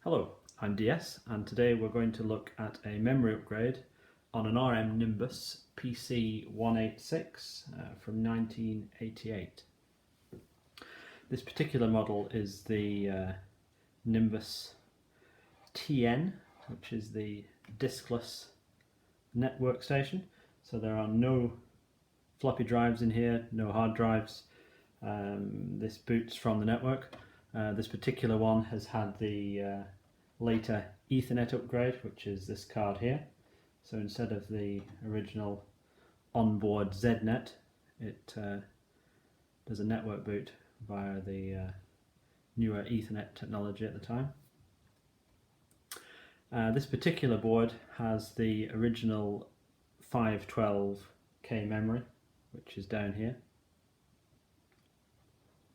Hello, I'm DS and today we're going to look at a memory upgrade on an RM Nimbus PC-186 from 1988. This particular model is the Nimbus TN, which is the diskless network station. So there are no floppy drives in here, no hard drives. This boots from the network. This particular one has had the later Ethernet upgrade, which is this card here. So instead of the original onboard ZNet, it does a network boot via the newer Ethernet technology at the time. This particular board has the original 512K memory, which is down here.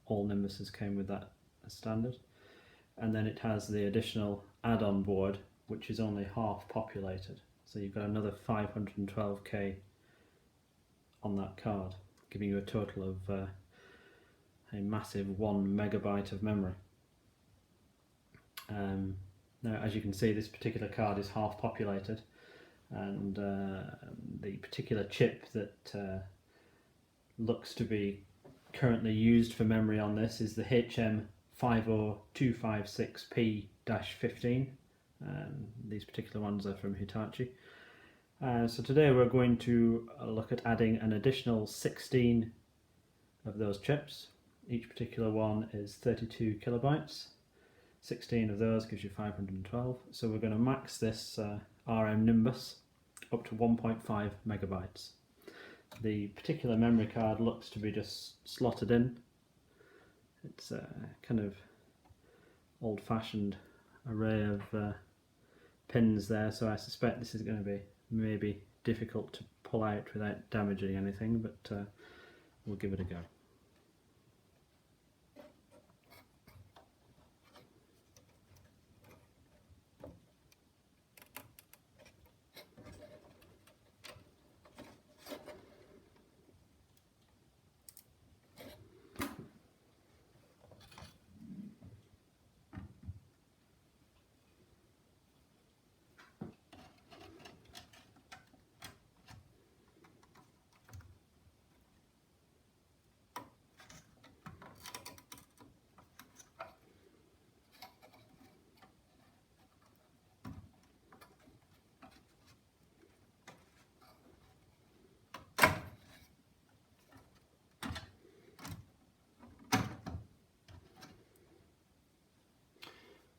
All Nimbuses came with that as standard. And then it has the additional add-on board, which is only half populated. So you've got another 512K on that card, giving you a total of a massive 1 megabyte of memory. Now, as you can see, this particular card is half populated, and the particular chip that looks to be currently used for memory on this is the RM 50256P-15. These particular ones are from Hitachi. So today we're going to look at adding an additional 16 of those chips. Each particular one is 32 kilobytes. 16 of those gives you 512. So we're going to max this RM Nimbus up to 1.5 megabytes. The particular memory card looks to be just slotted in. It's a kind of old-fashioned array of pins there, so I suspect this is going to be maybe difficult to pull out without damaging anything, but we'll give it a go.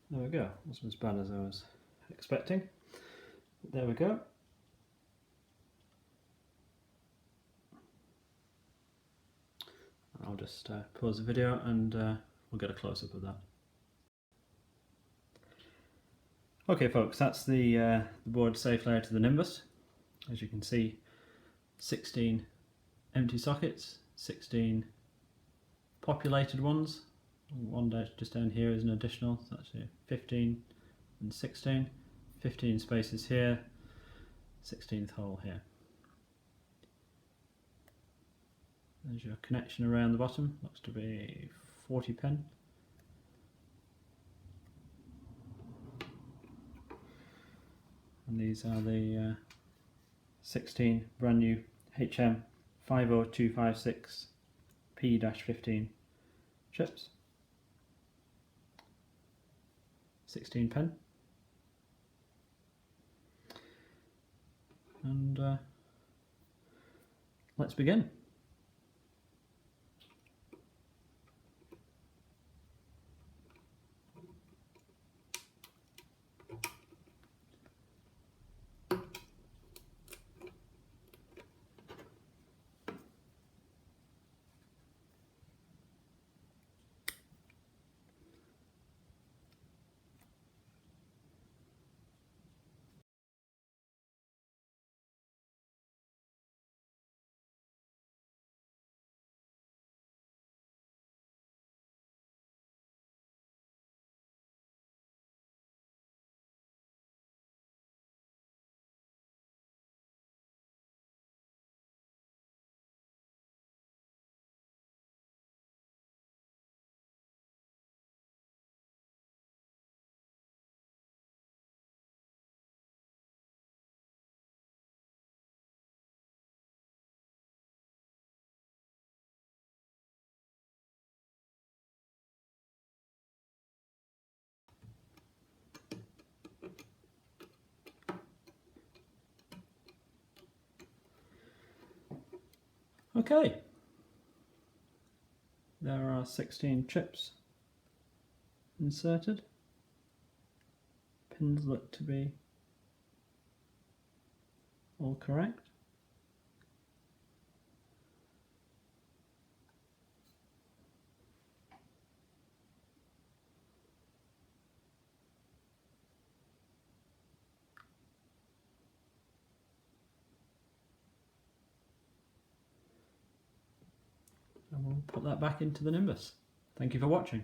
There we go, wasn't as bad as I was expecting. There we go. I'll just pause the video and we'll get a close-up of that. Okay folks, that's the board safe layer to the Nimbus. As you can see, 16 empty sockets, 16 populated ones. One just down here is an additional, so that's 15 and 16. 15 spaces here, 16th hole here. There's your connection around the bottom, looks to be 40 pin. And these are the 16 brand new RM 50256 P-15 chips. 16 pin. And let's begin. Okay, there are 16 chips inserted. Pins look to be all correct. And we'll put that back into the Nimbus. Thank you for watching.